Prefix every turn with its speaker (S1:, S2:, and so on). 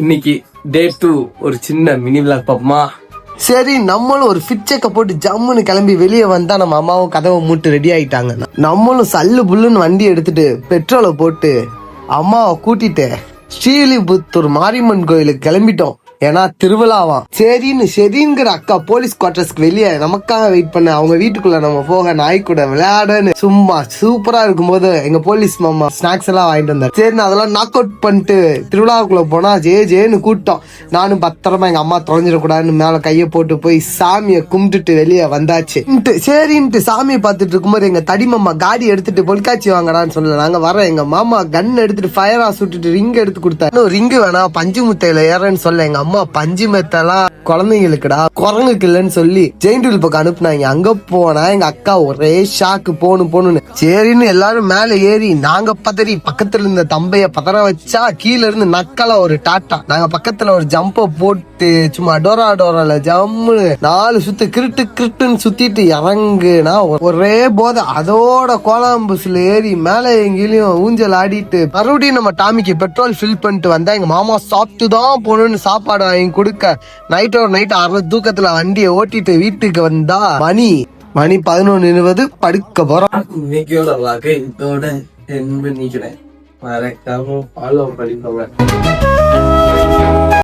S1: இன்னைக்கு டே 2 ஒரு சின்ன மினி விளாக் பாப்போமா?
S2: சரி, நம்மளும் ஒரு ஃபிட் செக்க போட்டு ஜம்முன்னு கிளம்பி வெளியே வந்தா நம்ம அம்மாவும் கதவை மூட்டு ரெடி ஆயிட்டாங்க. நம்மளும் சல்லு புல்லுன்னு வண்டி எடுத்துட்டு பெட்ரோலை போட்டு அம்மாவை கூட்டிட்டு ஸ்ரீலிபுத்தூர் மாரியம்மன் கோயிலுக்கு கிளம்பிட்டோம். ஏன்னா திருவிழாவாம். சரிங்கிற அக்கா போலீஸ் குவார்டர்ஸ்க்கு வெளியே நமக்காக வெயிட் பண்ண. அவங்க வீட்டுக்குள்ள நம்ம போக நாய் கூட விளையாடன்னு சும்மா சூப்பரா இருக்கும்போது எங்க போலீஸ் மாமா ஸ்நாக்ஸ் எல்லாம் வாங்கிட்டு வந்தார். சரி, நான் அதெல்லாம் நாக் அவுட் பண்ணிட்டு திருவிழாவுக்குள்ள போனா ஜேன்னு கூட்டம். நானும் பத்திரமா எங்க அம்மா தொலைஞ்சிடக்கூடாதுன்னு மேல கையை போட்டு போய் சாமியை கும்பிட்டுட்டு வெளியே வந்தாச்சு. சரின்ட்டு சாமியை பார்த்துட்டு இருக்கும்போது எங்க தடி மாமா காடி எடுத்துட்டு பொலிக்காட்சி வாங்கடான்னு சொல்லல. நாங்க வர எங்க மாமா கன் எடுத்துட்டு ஃபயரா சுட்டுட்டு ரிங் எடுத்து கொடுத்தாரு. ரிங்கு வேணா பஞ்சு முத்தையில ஏறன்னு சொல்ல எங்க அம்மா பஞ்சு மெத்தெல்லாம் குழந்தைங்களுக்குடா குரங்குக்கு இல்லன்னு சொல்லி ஜெயின் டூல் பக்கம் அனுப்புனாங்க. அங்க போனா எங்க அக்கா ஒரே ஷாக்கு போகணும்னு. சரின்னு எல்லாரும் மேல ஏறி நாங்க பதறி பக்கத்துல இருந்த தம்பைய பதற வச்சா கீழே இருந்து நக்கலா ஒரு டாட்டா. நாங்க பக்கத்துல ஒரு ஜம்ப போட்டு சும்மா டோரால ஜம்மு 4 சுத்து கிருட்டுன்னு சுத்திட்டு இறங்குனா ஒரே போதை. அதோட கோலாம்பஸ்ல ஏறி மேல எங்கேயும் ஊஞ்சல் ஆடிட்டு மறுபடியும் நம்ம டாமிக்கு பெட்ரோல் ஃபில் பண்ணிட்டு வந்தா எங்க மாமா சாப்பிட்டு தான் போகணும்னு சாப்பாடு வாங்கி கொடுக்க நைட் 6 தூக்கத்துல வண்டியை ஓட்டிட்டு வீட்டுக்கு வந்தா மணி 11:20 படுக்க போறோம்.
S1: இன்னைக்கோட வகை இதோட நிக்கிறேன். மறக்காம ஃபாலோ பண்ணிக்கோங்க.